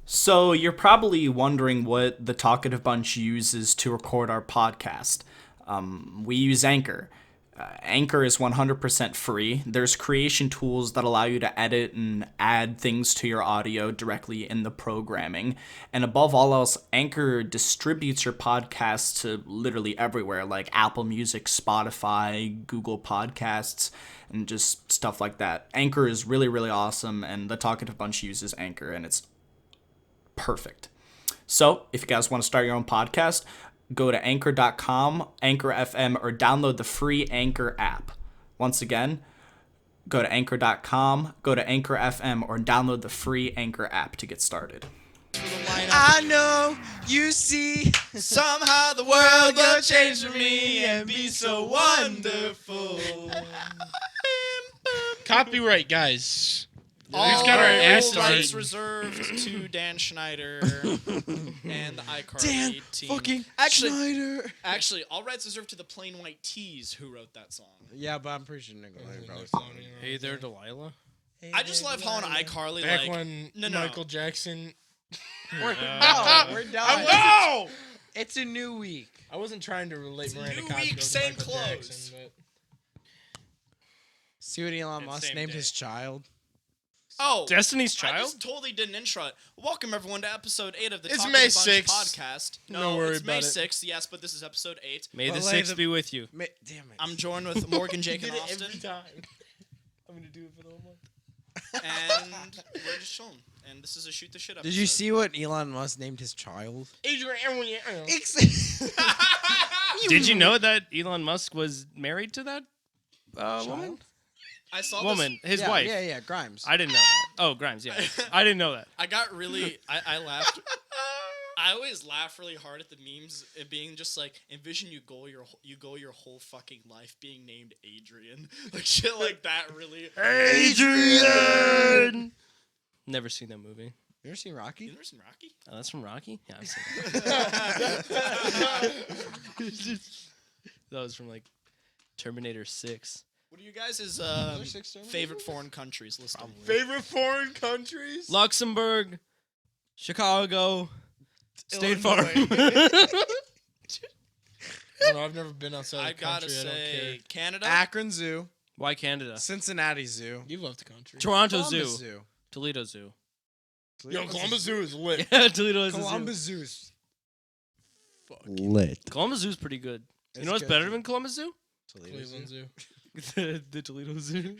So you're probably wondering what the Talkative Bunch uses to record our podcast. We use Anchor. Anchor is 100% free. There's creation tools that allow you to edit and add things to your audio directly in the programming. And above all else, Anchor distributes your podcast to literally everywhere, like Apple Music, Spotify, Google Podcasts, and just stuff like that. Anchor is really, really awesome, and the Talkative Bunch uses Anchor, and it's perfect. So if you guys want to start your own podcast, go to anchor.com, Anchor FM, or download the free Anchor app. Once again, go to anchor.com, go to Anchor FM, or download the free Anchor app to get started. I know, you see, somehow the world will change for me and be so wonderful. Copyright, guys. All got our ass rights started. reserved to Dan Schneider and the iCarly Dan team. fucking Schneider. Schneider. Actually, all rights reserved to the Plain White Tees who wrote that song. Yeah, but I'm pretty sure Nickelodeon probably. Hey there, Delilah. I just love how on iCarly, Back like, when no. Michael Jackson. We're done. No! It's a new week. I wasn't trying to relate It's a Miranda new Cosgrove week, to same Michael clothes. Jackson, but See what Elon It's Musk same named day. his child? Oh, Destiny's I Child? just totally did an intro. Welcome everyone to episode 8 of the It's Talk May of the Bunch 6th. podcast. No No, worry it's May about it. 6th, yes, but this is episode 8. May the But like 6th the- be with you. Damn it. I'm joined with Morgan, Jake, and Did it every Austin, time. I'm gonna do it for the whole month. and we're just chilling. And this is a shoot the shit episode. Did you see what Elon Musk named his child? Did you know that Elon Musk was married to that woman? I saw Woman, his yeah, wife. Yeah, Grimes. I didn't know that. Oh, Grimes, yeah. I didn't know that. This. I got really. I laughed. I always laugh really hard at the memes. It being just like envision you go your whole fucking life being named Adrian, like shit like that. Really. Adrian! Never seen that movie. You ever seen Rocky? You never seen Rocky? Oh, that's from Rocky? Yeah, I've seen that. That was from like Terminator 6. What are you guys' six favorite foreign countries listed? Favorite foreign countries? Luxembourg, Chicago, State Farm. I've never been outside I the gotta country. I don't care. say Canada. Akron Zoo. Why Canada? Cincinnati Zoo. You love the country. Toronto Toronto Zoo. Zoo. Toledo Zoo. Toledo Zoo is lit. Yeah, Toledo is Columbus Zoo's Fucking lit. Columbus Zoo's pretty good. You It's know what's good, better dude. than Columbus Zoo? Toledo Zoo. the Toledo Zoo.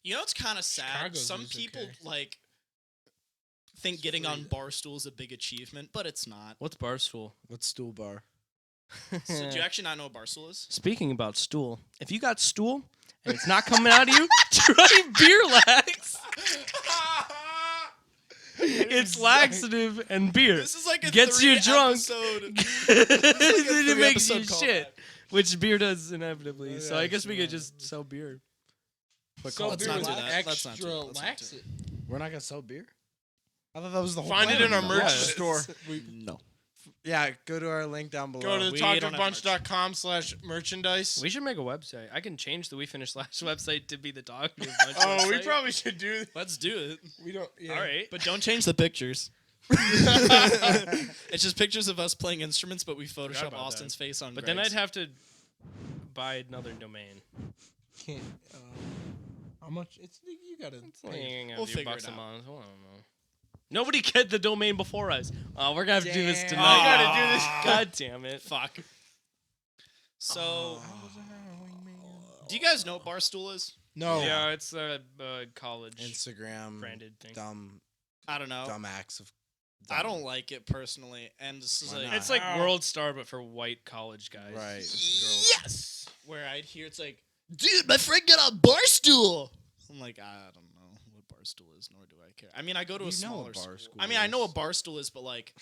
You know it's kind of sad. Chicago Some Zoo's people okay. like think getting on Barstool is a big achievement, but it's not. What's Barstool? What's stool bar? So do you actually not know what Barstool is? Speaking about stool, if you got stool and it's not coming out of you, try beer lax. It's laxative and beer. This is like a Gets you drunk. episode. It makes you three-episode shit, callback. which beer does inevitably. Oh, So yeah, I guess we could sure. just sell beer. Let's not do that. Let's not do that. Let's not do that. We're not gonna sell beer. I thought that was the whole. Find it plan. in our merch Yeah. store. No. Yeah, go to our link down below. Go to We don't have talkativebunch.com/merchandise. We should make a website. I can change the We Finished Last website to be the Talkative Bunch website. probably should do that. Let's do it. We don't. Yeah. All right. But don't change the pictures. It's just pictures of us playing instruments, but we Photoshop about Austin's face on But then I'd Greg's. have to buy another domain. Can't. How much? It's you gotta. We'll figure bucks it a out. month. I don't know. Nobody get the domain before us. We're gonna have to do this Damn. tonight. We gotta do this. God damn it. Fuck. So, do you guys know what Barstool is? No. Yeah, it's a college Instagram branded thing. I don't know. dumb acts of. I don't like it personally, and this is Why like not? It's like World Star, but for white college guys. Right. yes, where I'd hear it's like, dude, my friend got on Barstool. I'm like, I don't know what Barstool is, nor do I care. I mean, I go to You a know smaller what school. Barstool I mean, I know is. what Barstool is, but like,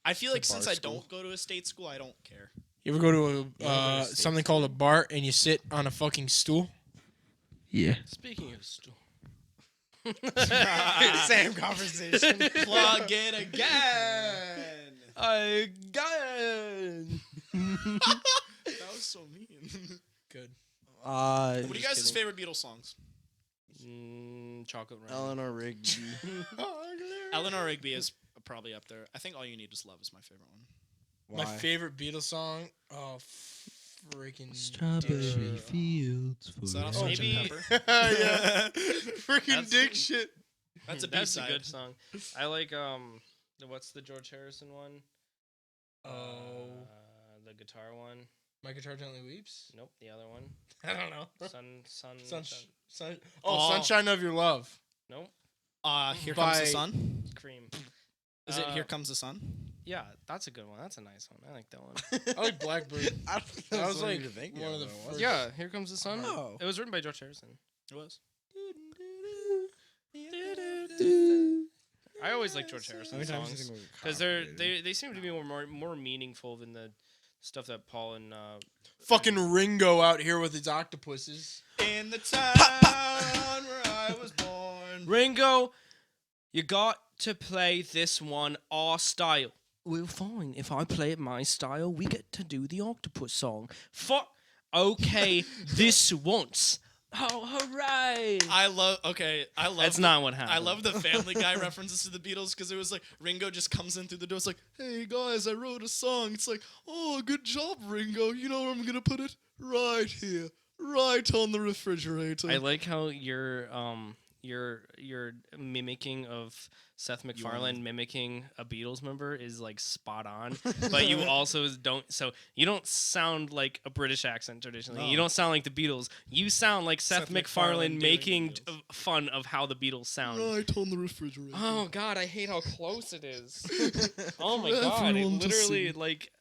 I feel like It's a since bar I school. don't go to a state school, I don't care. You ever go to Yeah, go to something called a bar and you sit on a fucking stool? Yeah. Speaking of stool. Same conversation. Plug it again. I got it. That was so mean. Good. What What are you guys' favorite Beatles songs? Chocolate rain. Eleanor Rigby. Eleanor Rigby is probably up there. I think All You Need Is Love is my favorite one. My favorite Beatles song. Oh, freaking Strawberry fields. Is that forever. also Sgt. Maybe- Pepper? Yeah. Freaking That's- dick shit. That's a That's a B-side. good song. I like what's the George Harrison one? Oh. The guitar one. My Guitar Gently Weeps? Nope, the other one. I don't know. Sun. Oh. Sunshine of Your Love. Nope. Here Comes the By- Sun. Cream. Is it Here Comes the Sun? Yeah, that's a good one. That's a nice one. I like that one. I like Blackbird. I don't know. That That was like one of the first. Yeah, Here Comes the Sun. Oh. It was written by George Harrison. It was. I always like George Harrison songs because they seem to be more meaningful than the stuff that Paul and Fucking Ringo out here with his octopuses. In the town where I was born. Ringo, you got to play this one our style. Well, fine. If I play it my style, we get to do the octopus song. Fuck. Okay, this once. Oh, hooray! I love. That's not what happened. I love the Family Guy references to the Beatles because it was like Ringo just comes in through the door. It's like, hey guys, I wrote a song. It's like, oh, good job, Ringo. You know where I'm gonna put it? Right here, right on the refrigerator. I like how your mimicking of Seth MacFarlane mimicking a Beatles member is like spot on, but you also you don't sound like a British accent traditionally. No. You don't sound like the Beatles. You sound like Seth MacFarlane MacFarlane doing making the Beatles. fun of how the Beatles sound. Right on the refrigerator. Oh God, I hate how close it is. Oh my For God, it everyone to literally see. like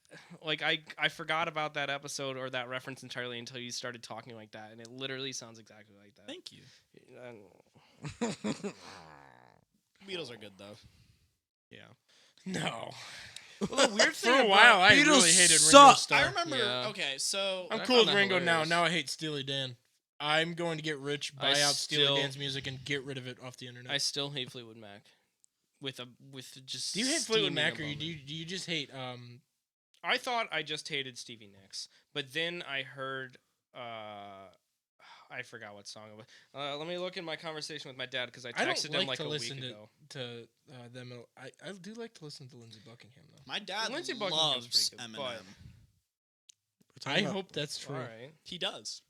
I forgot about that episode or that reference entirely until you started talking like that, and it literally sounds exactly like that. Thank you. Uh, Beatles are good though. yeah. No. Well, the weird For thing a while, I Beatles really hated Ringo suck. Starr. I remember. Yeah. Okay, so I'm I cool found with that Ringo now. hilarious. Now I hate Steely Dan. I'm going to get rich, buy I out Steely still- Dan's music, and get rid of it off the internet. I still hate Fleetwood Mac. With just do you hate Fleetwood steaming Mac, or above do it. you just hate I thought I just hated Stevie Nicks, but then I heard I forgot what song it was. Let me look in my conversation with my dad because I I texted don't like him like to a week listen ago. to them. I do like to listen to Lindsey Buckingham though. my dad Lindsey Buckingham's loves pretty good, Eminem. but- I hope that's true. All right. He does.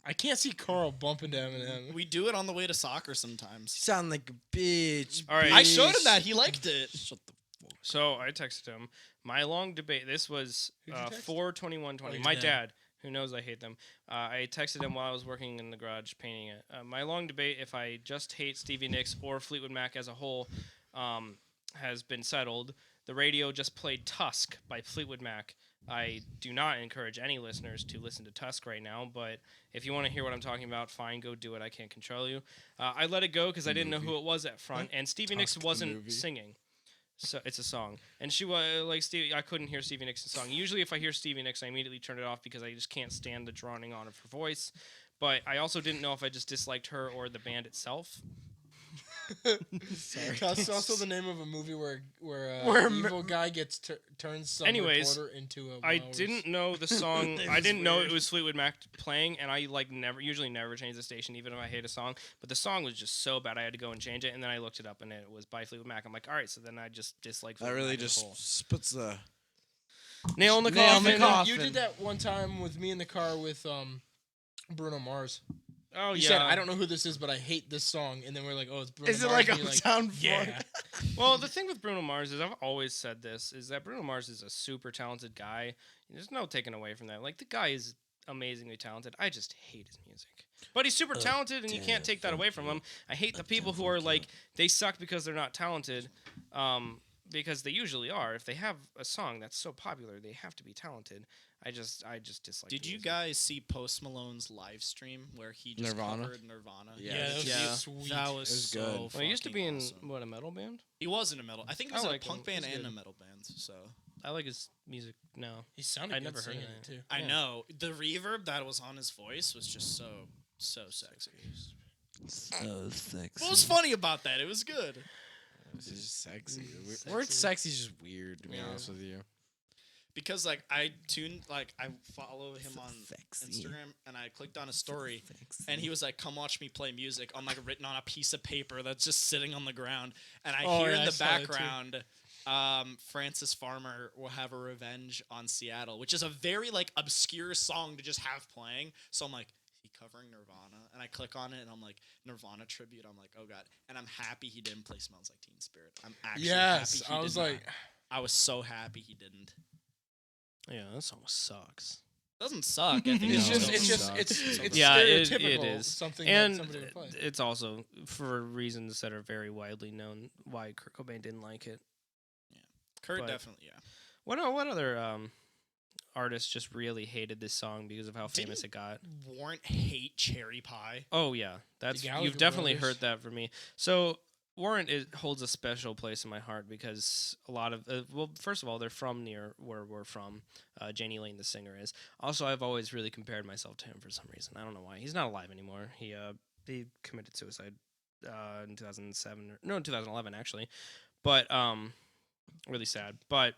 I can't see Carl bumping to Eminem. We do it on the way to soccer sometimes. You sound like a bitch. All right. I showed him that. He liked it. Shut the fuck. So I texted him. My long debate. This was Who'd you text? 4/21/20. Oh, your My dad. dad, who knows I hate them. I texted him while I was working in the garage painting it. My long debate, if I just hate Stevie Nicks or Fleetwood Mac as a whole, has been settled. The radio just played Tusk by Fleetwood Mac. I do not encourage any listeners to listen to Tusk right now, but if you want to hear what I'm talking about, fine, go do it. I can't control you. I let it go because I didn't know who it was at front, and Stevie Nicks Tusk the wasn't movie. singing. So it's a song, and she was like Stevie. I couldn't hear Stevie Nicks' song. Usually, if I hear Stevie Nicks, I immediately turn it off because I just can't stand the droning on of her voice. But I also didn't know if I just disliked her or the band itself. Sorry. That's also the name of a movie where Where evil guy gets turns some Anyways, reporter into a. I walrus. didn't know the song. That I is didn't know weird. it was Fleetwood Mac playing, and I usually never change the station, even if I hate a song. But the song was just so bad, I had to go and change it. And then I looked it up, and it was by Fleetwood Mac. I'm like, all right, so then I just dislike. That Fleetwood really Mac as a whole. just puts the nail in the Nail in the coffin. coffin. You did that one time with me in the car with Bruno Mars. Oh You yeah. said I don't know who this is, but I hate this song, and then we're like, oh, it's Bruno Is it Mars. like and a you're sound Yeah. Well, the thing with Bruno Mars is I've always said this is that Bruno Mars is a super talented guy. There's no taking away from that. Like the guy is amazingly talented. I just hate his music. But he's super talented, and you can't take that away from him. I hate the people who are like they suck because they're not talented, because they usually are. If they have a song that's so popular, they have to be talented. I just dislike. Did the you music. guys see Post Malone's live stream where he just Nirvana? covered Nirvana? Yeah, that was Yeah. sweet. That was, was so good. Well, he used to fucking be in awesome. what, a metal band? He was in a metal. I think he I was in like a punk him. band He's and good. a metal band. So I like his music now. He sounded I good never heard singing of it it. too. I Yeah. know the reverb that was on his voice was just so sexy. so sexy. What was funny about that? It was good. It's just sexy. The Sexy. word sexy is just weird, to be Yeah. honest with you. because like I follow him on Sexy. Instagram, and I clicked on a story, and he was like, "Come watch me play music," on like written on a piece of paper that's just sitting on the ground, and I hear yeah, in I the saw that too. background, Francis Farmer will have a revenge on Seattle, which is a very like obscure song to just have playing. So I'm like, he covering Nirvana, and I click on it, and I'm like, Nirvana tribute. I'm like, oh god, and I'm happy he didn't play "Smells Like Teen Spirit." I'm actually Yes, happy he I was did not. like, I was so happy he didn't. Yeah, that song sucks. Doesn't suck. I think it's No, just, it it's just, sucks. it's Yeah, it stereotypical. is. Something And that somebody would play. it's also for reasons that are very widely known why Kurt Cobain didn't like it. Kurt But- definitely, yeah. What other artists just really hated this song because of how famous Didn't- it got? Warrant hate Cherry Pie. Oh yeah, that's Gallagher you've definitely brothers. heard that from me. So Warrant holds a special place in my heart because a lot of well, first of all, they're from near where we're from. Janie Lane, the singer, is. Also, I've always really compared myself to him for some reason. I don't know why. He's not alive anymore. He committed suicide in 2011 actually, but really sad. But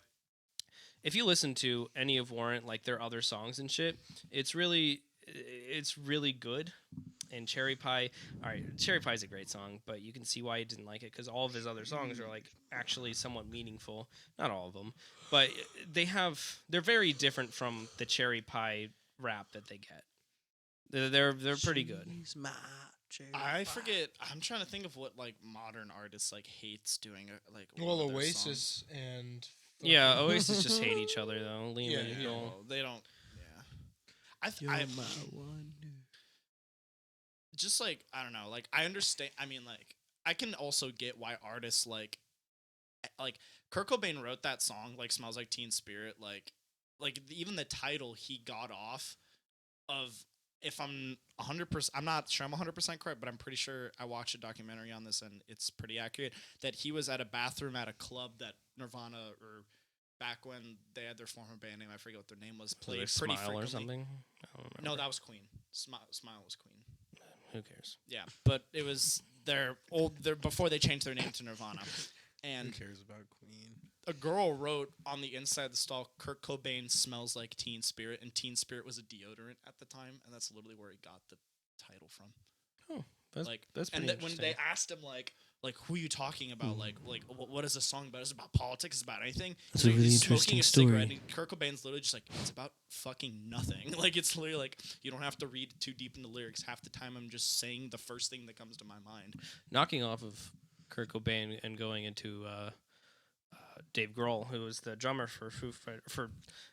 if you listen to any of Warrant, like their other songs and shit, it's really good. And Cherry Pie, all right, Cherry Pie is a great song, but you can see why he didn't like it because all of his other songs are like actually somewhat meaningful. Not all of them, but they're very different from the Cherry Pie rap that they get. They're pretty good. I forget. I'm trying to think of what like modern artists like hates doing. Like Well, one of their Oasis and Yeah, Oasis just hate each other though. Liam Yeah, and yeah. Joel. Well, they don't. Yeah. Just like I don't know. Like I understand. I mean, like I can also get why artists like Kurt Cobain wrote that song like "Smells Like Teen Spirit." Even the title he got off of. If I'm 100%, I'm not sure I'm 100% correct, but I'm pretty sure I watched a documentary on this and it's pretty accurate that he was at a bathroom at a club that Nirvana or back when they had their former band name, I forget what their name was, played Like pretty Smile frequently. or something. I don't remember. No, that was Queen. Smile was Queen. Who cares? Yeah, but it was their before they changed their name to Nirvana. Who And cares about Queen? a girl wrote on the inside of the stall, "Kurt Cobain smells like Teen Spirit," and Teen Spirit was a deodorant at the time, and that's literally where he got the title from. That's Like, that's and pretty when interesting. they asked him like who are you talking about, like what is the song about? Is it about politics? Is it about anything? That's So a really he's smoking interesting a cigarette, story. and Kurt Cobain's literally just like, it's about fucking nothing. Like it's literally like you don't have to read too deep into lyrics. Half the time I'm just saying the first thing that comes to my mind. Knocking off of Kurt Cobain and going into Dave Grohl, who was the drummer for for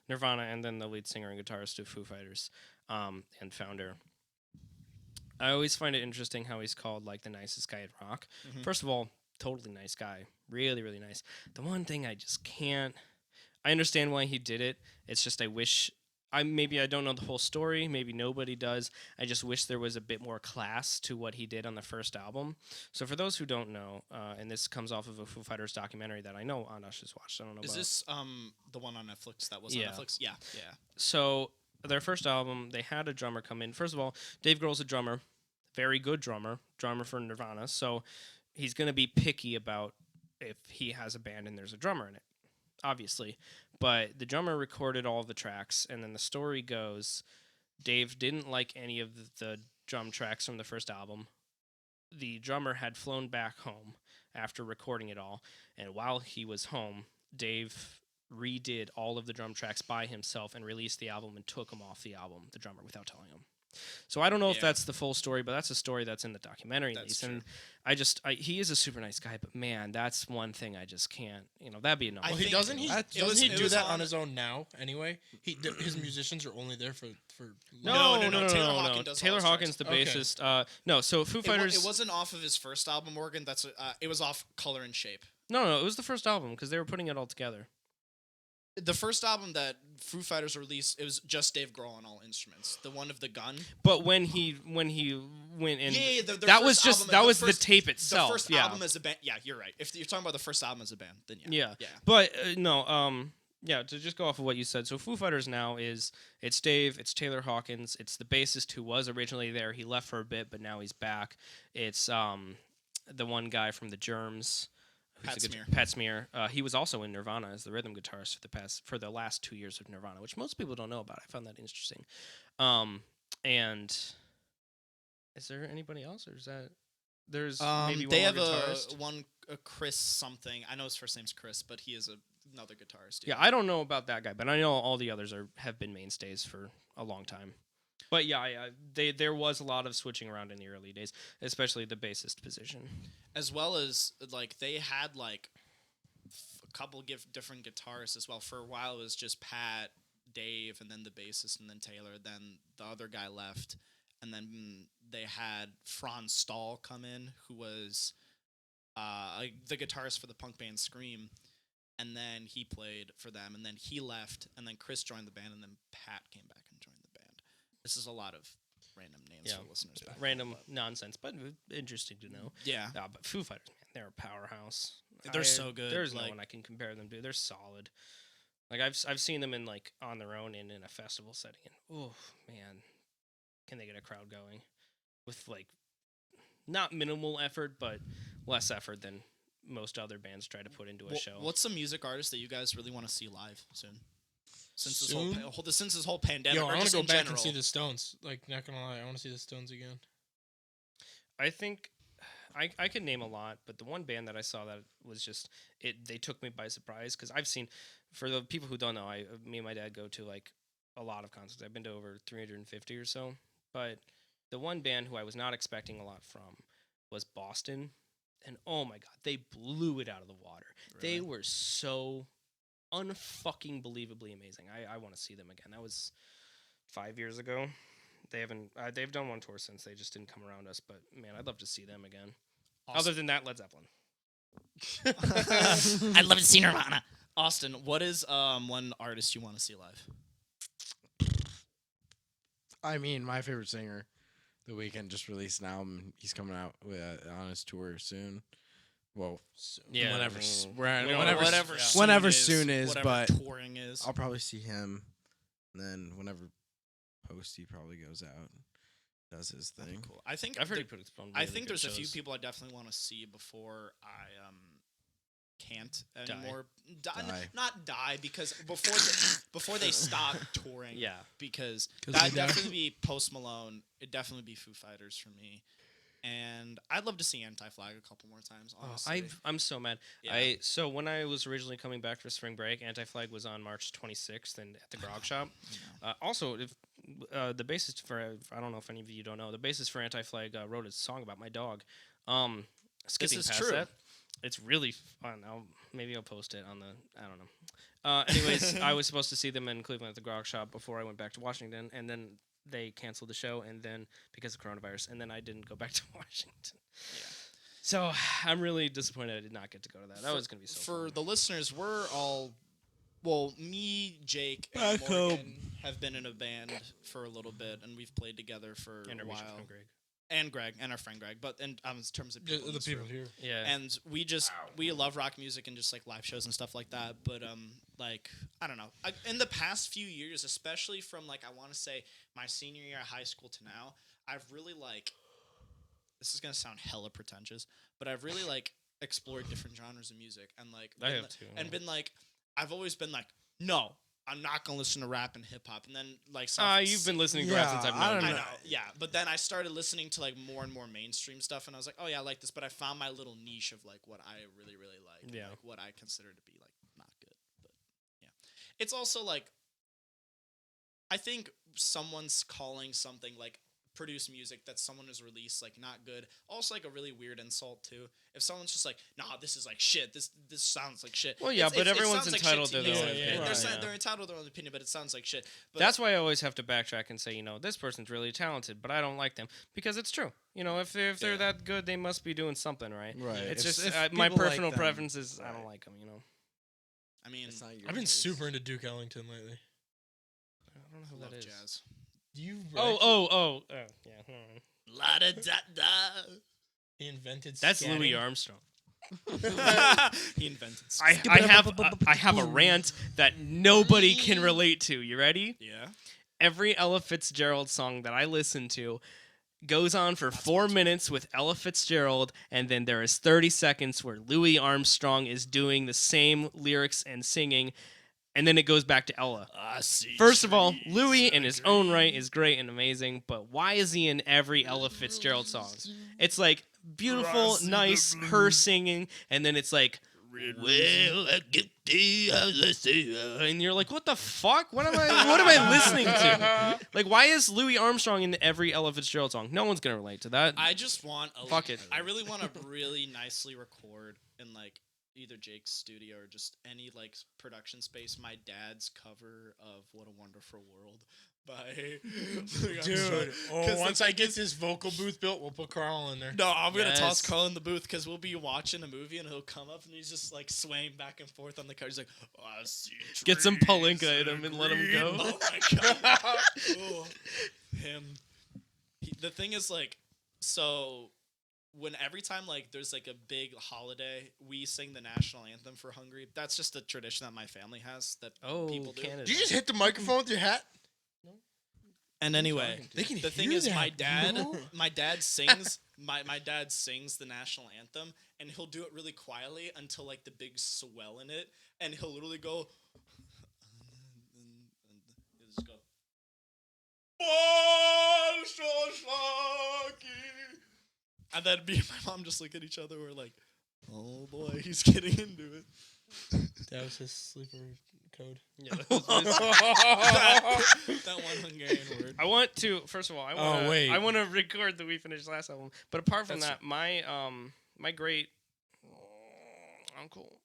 Nirvana and then the lead singer and guitarist of Foo Fighters, and founder. I always find it interesting how he's called like the nicest guy at rock. Mhm. First of all, totally nice guy, really really nice. The one thing I just can't. I understand why he did it. It's just I wish. Maybe I don't know the whole story. Maybe nobody does. I just wish there was a bit more class to what he did on the first album. So for those who don't know, and this comes off of a Foo Fighters documentary that I know Anash has watched. I don't know. Is about. this the one on Netflix that was Yeah. on Netflix? Yeah, yeah. So their first album, they had a drummer come in. First of all, Dave Grohl's a drummer, very good drummer for Nirvana. So he's going to be picky about if he has a band and there's a drummer in it, obviously. But the drummer recorded all the tracks, and then the story goes, Dave didn't like any of the drum tracks from the first album. The drummer had flown back home after recording it all, and while he was home, Dave redid all of the drum tracks by himself and released the album and took him off the album, the drummer, without telling him. So I don't know if Yeah. that's the full story, but that's a story that's in the documentary at That's least. And he is a super nice guy, but man, that's one thing I just can't. That'd be enough. I Well, think doesn't he it doesn't was- he it do was that on- on his own now anyway? His musicians are only there for No, No. Taylor Hawkins does all Taylor his Hawkins, the Okay. bassist. No, so Foo Fighters. It wasn't off of his first album, Morgan. That's it was off Color and Shape. No, it was the first album because they were putting it all together. The first album that Foo Fighters released, it was just Dave Grohl on all instruments. The one of the gun. But when he went in, Their that was first just album- that was first- the tape itself. The first yeah, album as a band. Yeah, you're right. If you're talking about the first album as a band, then yeah. yeah. But no, yeah. To just go off of what you said, so Foo Fighters now it's Dave, it's Taylor Hawkins, it's the bassist who was originally there. He left for a bit, but now he's back. It's the one guy from the Germs, Pat Smear. He was also in Nirvana as the rhythm guitarist for the last 2 years of Nirvana, which most people don't know about. I found that interesting. And is there anybody else, or is that there's maybe they one have more guitarist? a Chris something. I know his first name's Chris, but he is another guitarist. Yeah, I don't know about that guy, but I know all the others have been mainstays for a long time. But yeah, there was a lot of switching around in the early days, especially the bassist position. As well as like they had like a couple different guitarists as well. For a while, it was just Pat, Dave, and then the bassist, and then Taylor. Then the other guy left, and then they had Franz Stahl come in, who was the guitarist for the punk band Scream. And then he played for them, and then he left, and then Chris joined the band, and then Pat came back and joined the band. This is a lot of random names for listeners. Back Random nonsense, but interesting to know. Yeah. But Foo Fighters, man, they're a powerhouse. They're so good. There's like, no one I can compare them to. They're solid. Like I've seen them in like on their own and in a festival setting, and oh man, can they get a crowd going with like not minimal effort, but less effort than most other bands try to put into a show. What's the music artist that you guys really want to see live soon? Since Soon? this whole pandemic. Yo, I want to go back and see the Stones. Like, not gonna lie, I want to see the Stones again. I think I could name a lot, but the one band that I saw that was just they took me by surprise because I've seen, for the people who don't know, me and my dad go to like a lot of concerts. I've been to over 350 or so, but the one band who I was not expecting a lot from was Boston. And oh my god, they blew it out of the water. Really? They were so unfucking believably amazing. I want to see them again. That was 5 years ago. They haven't. They've done one tour since. They just didn't come around us. But man, I'd love to see them again. Awesome. Other than that, Led Zeppelin. I'd love to see Nirvana. Austin, what is one artist you want to see live? I mean, my favorite singer. The Weeknd just released an album. He's coming out on his tour soon. Well, yeah, whenever soon is, whatever but touring is. I'll probably see him. And then whenever Posty probably goes out, does his thing. Cool. I think I've heard he put his phone. I think there's a few people I definitely want to see before I can't anymore. Die. Not die because before they stop touring. Yeah. Because that'd definitely be Post Malone. It'd definitely be Foo Fighters for me. And I'd love to see Anti-Flag a couple more times, honestly. I'm so mad. Yeah. So when I was originally coming back for spring break, Anti-Flag was on March 26th and at the Grog Shop. Also, if the bassist for, I don't know if any of you don't know, the bassist for Anti-Flag wrote a song about my dog. Skipping this is past true. that. It's really fun. Maybe I'll post it on the, I don't know. Anyways, I was supposed to see them in Cleveland at the Grog Shop before I went back to Washington, and then they canceled the show, and then because of coronavirus, and then I didn't go back to Washington. Yeah. So I'm really disappointed I did not get to go to that. That was going to be so For fun. the listeners, we're all, well, me, Jake, and Morgan have been in a band for a little bit, and we've played together for a while. And Greg, and our friend Greg, but in terms of people, the people here, yeah. And we love rock music and just like live shows and stuff like that. But like I don't know, in the past few years, especially from like I want to say my senior year of high school to now, I've really like. This is gonna sound hella pretentious, but I've really like explored different genres of music and like I have too. And been like, I've always been like, no. I'm not gonna listen to rap and hip hop, and then like you've been listening to rap since I've known you. I know, yeah. But then I started listening to like more and more mainstream stuff, and I was like, oh yeah, I like this. But I found my little niche of like what I really, really like, yeah, and, like, what I consider to be like not good. But yeah, it's also like I think someone's calling something like produce music that someone has released like not good. Also like a really weird insult too. If someone's just like, nah, this is like shit. This sounds like shit. Well, yeah, but everyone's entitled to their own opinion. They're entitled to their own opinion, but it sounds like shit. But that's why I always have to backtrack and say, this person's really talented, but I don't like them because it's true. If they're that good, they must be doing something right. Right. It's just my personal preference is I don't like them. I mean, I've been super into Duke Ellington lately. I don't know who that is. Jazz. Oh, yeah. La da da da. He invented. That's scanning. Louis Armstrong. He invented. I have a rant that nobody can relate to. You ready? Yeah. Every Ella Fitzgerald song that I listen to goes on for 4 minutes with Ella Fitzgerald, and then there is 30 seconds where Louis Armstrong is doing the same lyrics and singing, and then it goes back to Ella. First of all, Louis in his own right is great and amazing, but why is he in every Ella Fitzgerald song? It's like beautiful, nice, her singing, and then it's like, well, I get and you're like, what the fuck? What am I listening to? Like, why is Louis Armstrong in every Ella Fitzgerald song? No one's gonna relate to that. I just want a Fuck it. I really want to really nicely record in like either Jake's studio or just any like production space my dad's cover of What a Wonderful World by Dude, once I get this vocal booth built, we'll put Carl in there. No, I'm gonna Yes. toss Carl in the booth because we'll be watching a movie and he'll come up and he's just like swaying back and forth on the couch. He's like, I see Get some trees Palinka in him and let him green." go. Oh my god. Oh, him. The thing is like, so when every time like there's like a big holiday, we sing the national anthem for Hungary. That's just a tradition that my family has that Oh, people do. Canada. Did you just hit the microphone with your hat? And anyway, They can the thing hear is, that, my dad, bro. my dad sings, my dad sings the national anthem, and he'll do it really quietly until like the big swell in it, and he'll literally go, he'll just go, and then me and my mom just look at each other. We're like, oh boy, he's getting into it. That was his sleeper code. Yeah, That one Hungarian word. I want to. First of all, I wait. want to record the We Finished Last album. But apart from That's- that, my great uncle,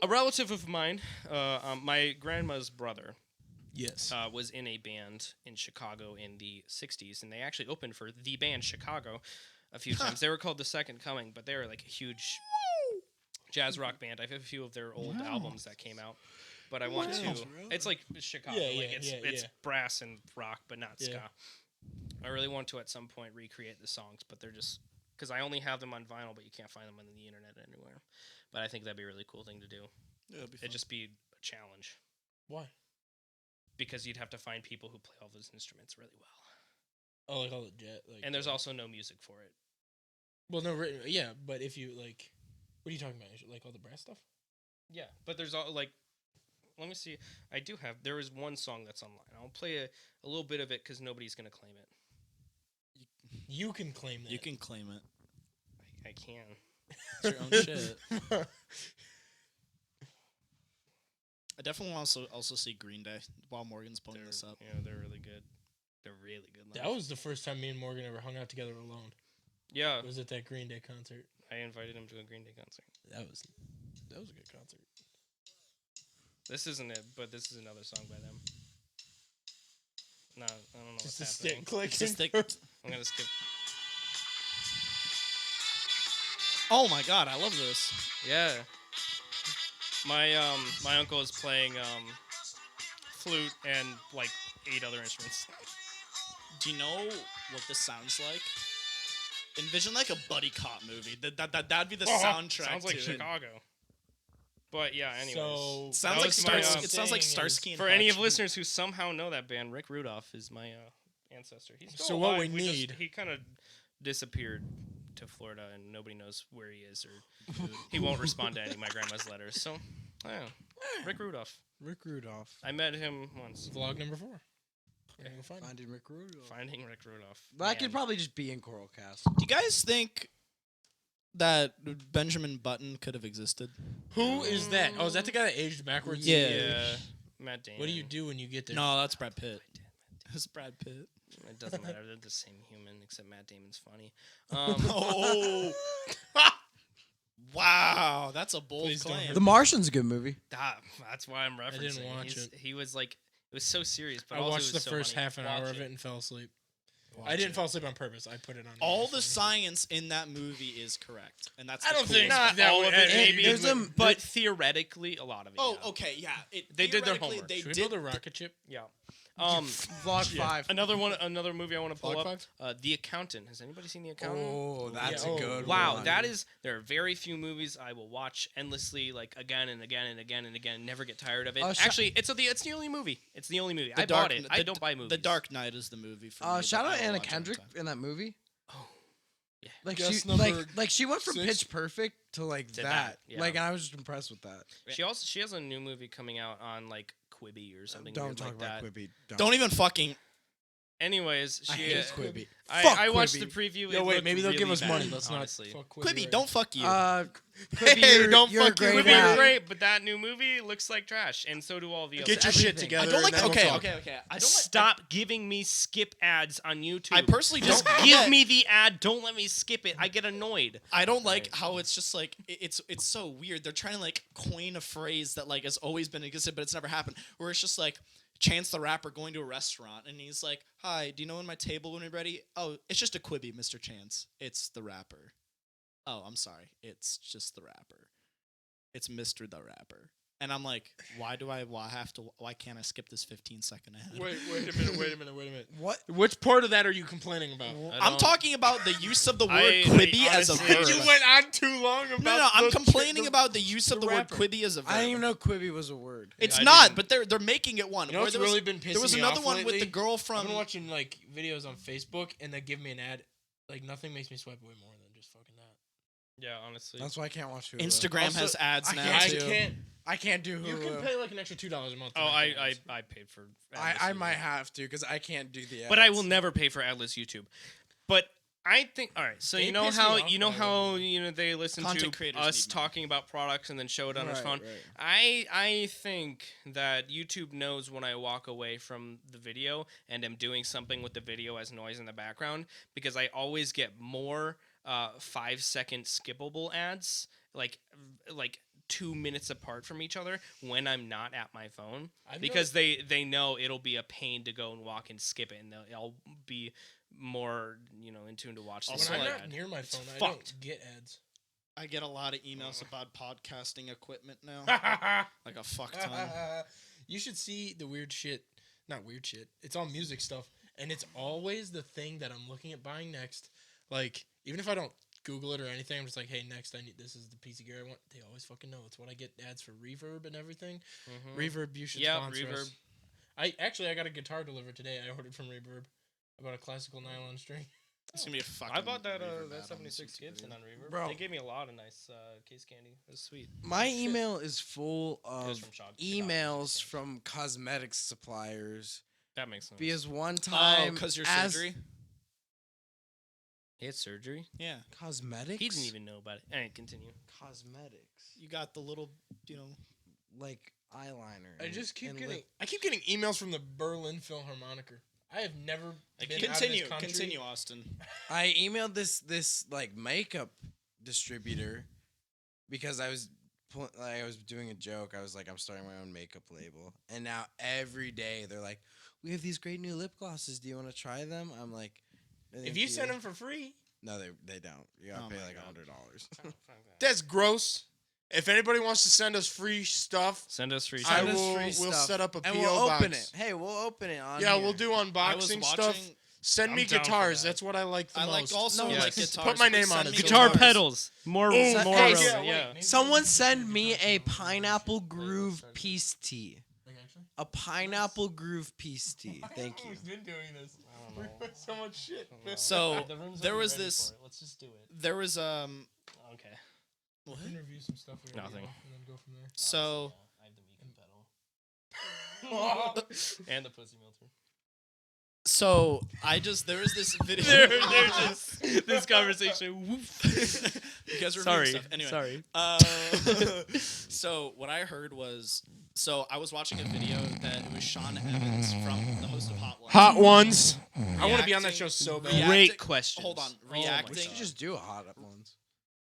a relative of mine, my grandma's brother, Yes. was in a band in Chicago in the '60s, and they actually opened for the band Chicago a few times. They were called The Second Coming, but they were like a huge jazz rock band. I have a few of their old albums that came out, but I want to. It's like Chicago, Yeah, like yeah, it's yeah. brass and rock, but not Yeah. ska. I really want to at some point recreate the songs, but they're just because I only have them on vinyl, but you can't find them on the internet anywhere. But I think that'd be a really cool thing to do. Yeah, it'd be It'd just be a challenge Why? because you'd have to find people who play all those instruments really well, Oh, like all the jet. Like, and there's also no music for it. well, no, written. Yeah, but if you like, what are you talking about? Like all the brass stuff? Yeah, but there's all like, let me see. I do have. There is one song that's online. I'll play a little bit of it because nobody's gonna claim it. You can claim that. You can claim it. I can. It's your own shit. I definitely want to also see Green Day while Morgan's pulling this up. Yeah, they're really good. They're really good. That was the first time me and Morgan ever hung out together alone. Yeah. It was at that Green Day concert. I invited him to a Green Day concert. That was a good concert. This isn't it, but this is another song by them. No, I don't know Just what's a happening. stick clicking. Just stick. I'm gonna skip. Oh my god, I love this. Yeah. My uncle is playing flute and like 8 other instruments. Do you know what this sounds like? Envision like a buddy cop movie. That'd be the soundtrack. Sounds like to Chicago. But yeah, anyways. So It sounds That like was my, Stars. It sounds like saying Starsky and for any of Hutch. listeners who somehow know that band, Rick Rudolph is my ancestor. He's still So what alive. we just- need- he kind of disappeared to Florida, and nobody knows where he is, or he won't respond to any of my grandma's letters. So, yeah, Rick Rudolph. Rick Rudolph. I met him once. Vlog number 4. We're gonna find him. Finding Rick Rudolph. Finding Rick Rudolph. That could Man. probably just be in Coral Cast. Do you guys think that Benjamin Button could have existed? Who is that? Oh, is that the guy that aged backwards? Yeah. Matt Damon. What do you do when you get there? No, that's Brad Pitt. It's Brad Pitt. It doesn't matter. They're the same human, except Matt Damon's funny. Oh. Wow, that's a bold Please don't claim. hurt The Martian's a good movie. That's why I'm referencing. didn't watch it. He was like, it was so serious, but I also watched it the was so first funny. half an hour Watch of it and fell asleep. Watch I didn't it. fall asleep on purpose. I put it on. All the phone. science in that movie is correct, and that's I the don't think coolest Not that all would- of it, and maybe, there's a- but theoretically, a lot of it. Oh, yeah. okay, yeah. They did their theoretically, homework. They Should we did build a rocket ship? Yeah. Vlog 5. Another movie I want to pull Vlog up. The Accountant. Has anybody seen The Accountant? Oh, that's Yeah, a good Wow, one. there are very few movies I will watch endlessly, like again and again and again and again, never get tired of it. Actually, it's the only movie. It's the only movie. I bought it. I don't buy movies. The Dark Knight is the movie for me. Shout that out I will Anna watch Kendrick anytime. in that movie. Oh, yeah. Like Guess she number like she went from 6? Pitch Perfect to like To that. that, yeah. Like I was just impressed with that. She has a new movie coming out on like Quibi or something. Don't weird talk like about that. Quibi. Don't even fucking. Anyways, I she. hate Quibi. I Fuck watched Quibi. the preview. Yo, It wait, looked maybe they'll give really us money. bad, Let's honestly. not fuck Quibi, right don't fuck you. Quibi, Hey, you're, don't you're a fuck great Quibi, Quibi ad. is great, but that new movie looks like trash, and so do all the Get others. your shit everything. together. I don't like. and then Okay, we'll talk. okay. I don't Stop giving me skip ads on YouTube. I personally just Don't give me the ad. Don't let me skip it. I get annoyed. I don't like how it's just like it's so weird. They're trying to like coin a phrase that like has always been existed, but it's never happened. Where it's just like Chance the Rapper going to a restaurant and he's like, "Hi, do you know when my table when we're ready?" "Oh, it's just a Quibi, Mr. Chance. It's the rapper." "Oh, I'm sorry. It's just the rapper. It's Mr. the Rapper." And I'm like, why can't I skip this 15-second ad? Wait a minute. What? Which part of that are you complaining about? I'm talking about the use of the word I Quibi as a honestly- verb. You went on too long about. No, I'm the- complaining about the use of the word rapper. Quibi as a verb. I didn't even know Quibi was a word. It's I not, didn't- but they're making it one. You know Where what's there was- really been pissing There was me another off one with the lately? girl I've from. been watching like videos on Facebook, and they give me an ad. Like nothing makes me swipe away more than just fucking that. Yeah, honestly. That's why I can't watch Hulu. Instagram Also, has ads I now can't I too. can't. I can't do Hulu. You can pay like an extra $2 a month. to Oh, not get I ads. paid for. I Atlas might YouTube. have to because I can't do the ads. But I will never pay for Atlas YouTube. But I think all right. So They you know piss me how off they listen Content to creators us need money. talking about products and then show it on his Right, phone. right. I think that YouTube knows when I walk away from the video and am doing something with the video as noise in the background because I always get more 5-second skippable ads like 2 minutes apart from each other when I'm not at my phone I've because they know it'll be a pain to go and walk and skip it and I'll be more in tune to watch this. When I'm ad. not near my phone, I fucked. don't get ads. I get a lot of emails about podcasting equipment now, like a fuck ton. You should see the weird shit. Not weird shit. It's all music stuff, and it's always the thing that I'm looking at buying next. Like even if I don't Google it or anything, I'm just like, hey, next I need this is the piece of gear I want. They always fucking know. It's what I get ads for Reverb and everything. Mhm. Reverb, you should Yeah, sponsor Reverb. us. I got a guitar delivered today. I ordered from Reverb. I bought a classical nylon string. It's gonna be a fucking. I bought that Reverb ad that on 76 this Gibson video. on Reverb. Bro. They gave me a lot of nice case candy. It was sweet. My email is full It was of from Shop. emails from cosmetics suppliers That makes sense. because one Oh, time because your as surgery. He had surgery. Yeah, cosmetics. He didn't even know about it. All right, continue. cosmetics you got the little, like eyeliner. I just keep and getting. lip- I keep getting emails from the Berlin Philharmoniker. I have never been out of Continue, this country. continue, Austin. I emailed this like makeup distributor because I was doing a joke. I was like, I'm starting my own makeup label, and now every day they're like, we have these great new lip glosses. Do you want to try them? I'm like, If you send them for free, no, they don't. You gotta Oh pay my like God. $100. that's gross. If anybody wants to send us free stuff, Send us free. I Send us will. free We'll stuff, set up a and PO we'll box. open it. Hey, we'll open it on. Yeah, here. we'll do I was unboxing watching. stuff. Send I'm me down for guitars. that. That's what I like the I like most. also No, like yes. guitars. Put my Please name on send it. me Guitar guitars. pedals. More Hey, more hey, relevant. yeah, Yeah. wait. Someone send me a pineapple groove peace tea. Like, actually? A pineapple groove peace tea. Thank you. Who's been doing this? I don't We're know. doing so much shit. So The room's there already was ready this. for it. Let's just do it. There was Okay. What? We can review some stuff. We already Nothing. have and then go from there. So I have the Meekin pedal. And the pussy melter. there was this video. They're just this conversation. Woof. You guys were Sorry. stuff. Anyway, Sorry. So what I heard was, I was watching a video that it was Sean Evans from the host of Hot Ones. Hot ones. I want to be on that Reacting- show so bad. reacting- Great question. Hold on, Oh my reacting. We God. should just do a hot ones.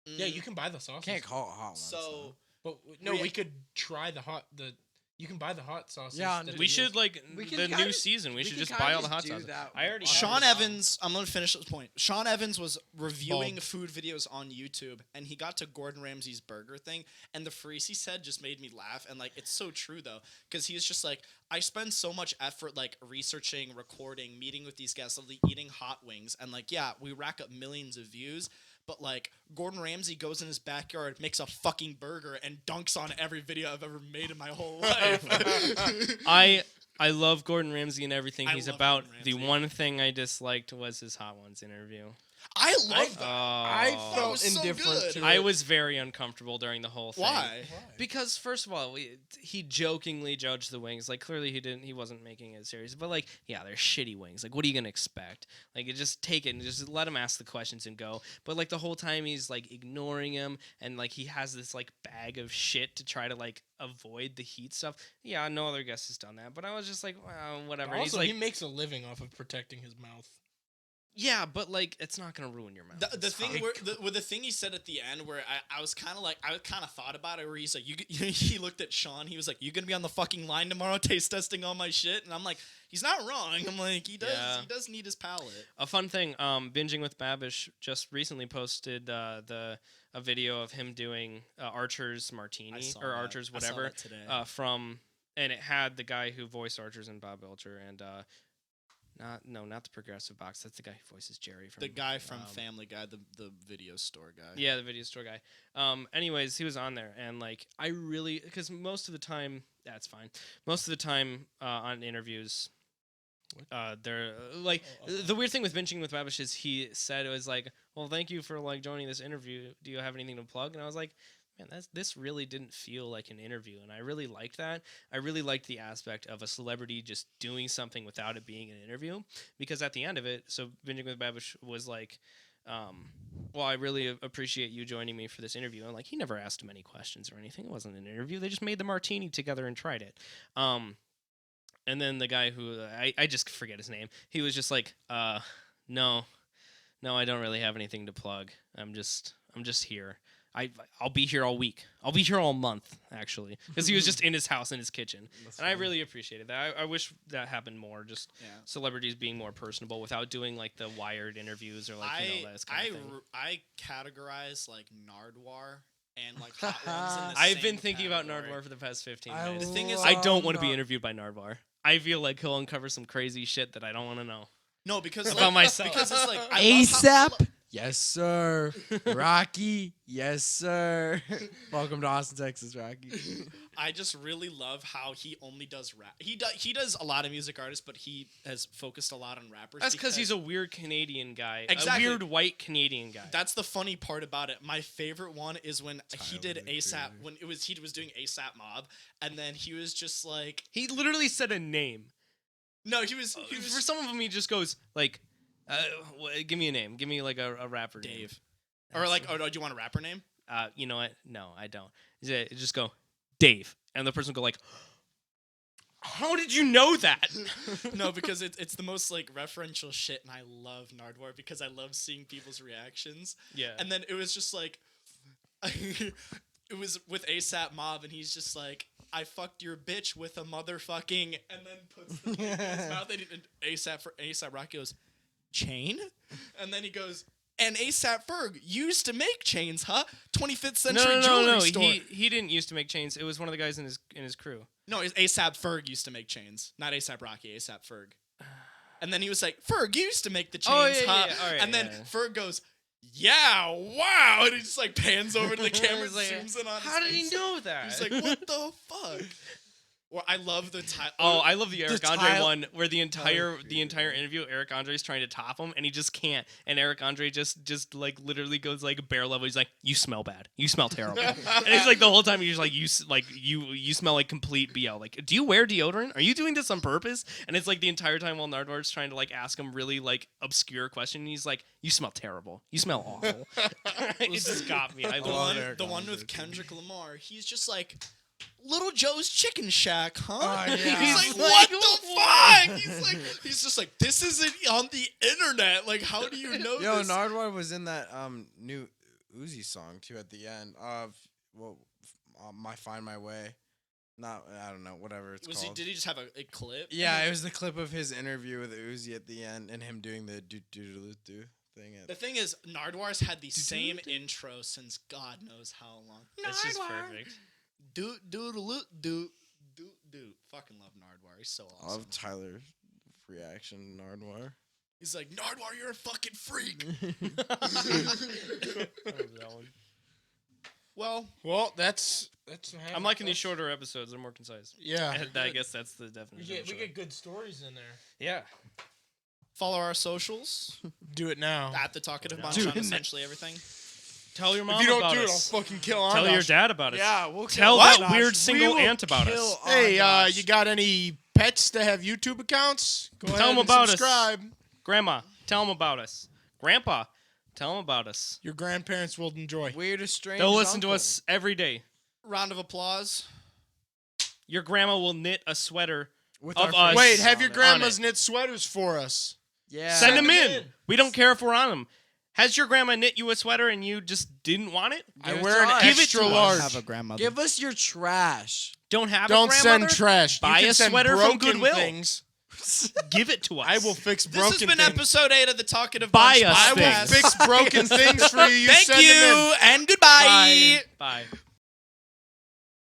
Yeah, you can buy the sauce. Can't call it hot ones. So But no, we could try the You can buy the hot sauces. Yeah, that We it should is. like We can the kinda new just- season. We we should can just kinda buy all the just hot do sauces. that. I already Sean have it. Evans, I'm gonna finish this point. Sean Evans was reviewing Bald. food videos on YouTube, and he got to Gordon Ramsay's burger thing, and the phrase he said just made me laugh. And like, it's so true though, because he's just like, I spend so much effort like researching, recording, meeting with these guests, eating hot wings, and like, yeah, we rack up millions of views. But like Gordon Ramsay goes in his backyard, makes a fucking burger, and dunks on every video I've ever made in my whole life. I love Gordon Ramsay and everything I he's love about. Gordon The Ramsay. one thing I disliked was his Hot Ones interview. I love that. I Oh. felt was so indifferent good. to it. I was very uncomfortable during the whole thing. Why? Because first of all, he jokingly judged the wings. Like clearly he wasn't making it serious. But like, yeah, they're shitty wings. Like, what are you gonna expect? Like, you just take it and just let him ask the questions and go. But like the whole time he's like ignoring him and like he has this like bag of shit to try to like avoid the heat stuff. Yeah, no other guest has done that. But I was just like, well, whatever. Also, He's he like, makes a living off of protecting his mouth. yeah, but like it's not gonna ruin your mouth. The It's thing fine. where the thing he said at the end where I was kind of like I kind of thought about it where he's like he looked at Sean, he was like, you gonna be on the fucking line tomorrow taste testing all my shit, and I'm like, he's not wrong. I'm like, he does need his palate. A fun thing, Binging with Babish just recently posted a video of him doing Archer's Martini or Archer's whatever today. and it had the guy who voiced Archer's and Bob Belcher and not the Progressive Box. That's the guy who voices Jerry from The guy from Family Guy, the video store guy. Yeah, the video store guy. Anyways, he was on there, and like I really, because most of the time, that's fine. Most of the time on interviews, they're like the weird thing with Benching with Babish is he said it was like, well, thank you for like joining this interview. Do you have anything to plug? And I was like, man, this really didn't feel like an interview, and I really liked that. I really liked the aspect of a celebrity just doing something without it being an interview, because at the end of it, so Binging with Babish was like, well, I really appreciate you joining me for this interview, and like he never asked him any questions or anything. It wasn't an interview. They just made the martini together and tried it. And then the guy who I just forget his name, he was just like, no, I don't really have anything to plug. I'm just here. I'll be here all week. I'll be here all month, actually, because he was just in his house in his kitchen, and I really appreciated that. I wish that happened more. Just celebrities being more personable without doing like the wired interviews or like that kind of thing. I categorize like Nardwar and like Hot Ones in the I've same been thinking about category. Nardwar for the past 15 I minutes. The thing is, I don't want to be love interviewed by Nardwar. I feel like he'll uncover some crazy shit that I don't want to know. No, because About like, myself. Because it's like I love how- ASAP. Yes, sir. Rocky. Yes, sir. Welcome to Austin, Texas, Rocky. I just really love how he only does rap. He does a lot of music artists, but he has focused a lot on rappers. That's because he's a weird Canadian guy. Exactly. A weird white Canadian guy. That's the funny part about it. My favorite one is when he did Tyler, ASAP. Creator. When he was doing ASAP Mob, and then he was just like, He literally said a name. no, he was For some of them, he just goes like, give me a name. Give me like a rapper name. Dave, or like, oh, do you want a rapper name? You know what? No, I don't. Just go, Dave. And the person will go like, how did you know that? No, because it's the most like referential shit, and I love Nardwar because I love seeing people's reactions. Yeah. And then it was just like, it was with ASAP Mob, and he's just like, I fucked your bitch with a motherfucking, and then puts the mic in his mouth, and ASAP Rocky goes, chain? And then he goes, and ASAP Ferg used to make chains, huh? 25th century jewelry store. He didn't used to make chains. It was one of the guys in his crew. No, it's ASAP Ferg used to make chains, not ASAP Rocky, ASAP Ferg. And then he was like, Ferg used to make the chains, Oh, yeah, huh? yeah, all right, and then yeah. Ferg goes, yeah, wow. And he just like pans over to the camera, It's like, zooms in on how his did he face. know that? He's like, what the fuck? Or I love the title. Oh, I love the Eric Andre tile- one where the entire interview, Eric Andre's trying to top him and he just can't. And Eric Andre just like literally goes like bare level. He's like, "You smell bad. You smell terrible." And it's like the whole time he's like, "You smell like complete BL. Like, do you wear deodorant? Are you doing this on purpose?" And it's like the entire time while Nardwar's trying to like ask him really like obscure question, and he's like, "You smell terrible. You smell awful." It just got me. I the love one, it. Eric the one Andre, with too. Kendrick Lamar, he's just like, Little Joe's Chicken Shack, huh? Oh, yeah. He's like, Like, what the fuck? He's just like, this isn't on the internet. Like, how do you know Yo, this? Nardwar was in that new Uzi song too at the end of my Find My Way. Not, I don't know, whatever it's Was called. did he just have a clip? Yeah, it was the clip of his interview with Uzi at the end and him doing the do thing. The thing is, Nardwar's had the same intro since God knows how long. It's just perfect. Do. Fucking love Nardwar. He's so I awesome. love Tyler's reaction, Nardwar. He's like, Nardwar, you're a fucking freak. Well, that's. I'm liking these shorter episodes. They're more concise. Yeah, And I guess that's the we definition. get of short. good stories in there. Yeah. follow our socials Do it now. at the Talkative Bunch Do on it essentially everything. Tell your mom If you don't about do it, I'll us. fucking kill Tell your Andosh. dad about us. Yeah, we'll Tell kill that Andosh. weird We single will aunt about kill us. Hey, Andosh. you got any pets that have YouTube accounts? Go Tell ahead 'em and about us. subscribe. Grandma, tell them about us. Grandpa, tell them about us. Your grandparents will enjoy. Weirdest strange. They'll listen to uncle. us every day. Round of applause. Your grandma will knit a sweater With of our us. Wait, faces have on your it. grandmas knit sweaters for us. Yeah. Send them them in. in. We don't care if we're on them. Has your grandma knit you a sweater and you just didn't want it? I Give it wear to us. an Give it extra to us. large. Have a grandmother. Give us your trash. Don't have a Don't grandmother? send trash. Buy you can a send sweater from broken Goodwill. things. Give it to us. I will fix This broken has been things. episode 8 of the Talkative Buy Bunch us I will podcast. things. fix broken things for you. You Thank send them in. you and goodbye. Bye. Bye.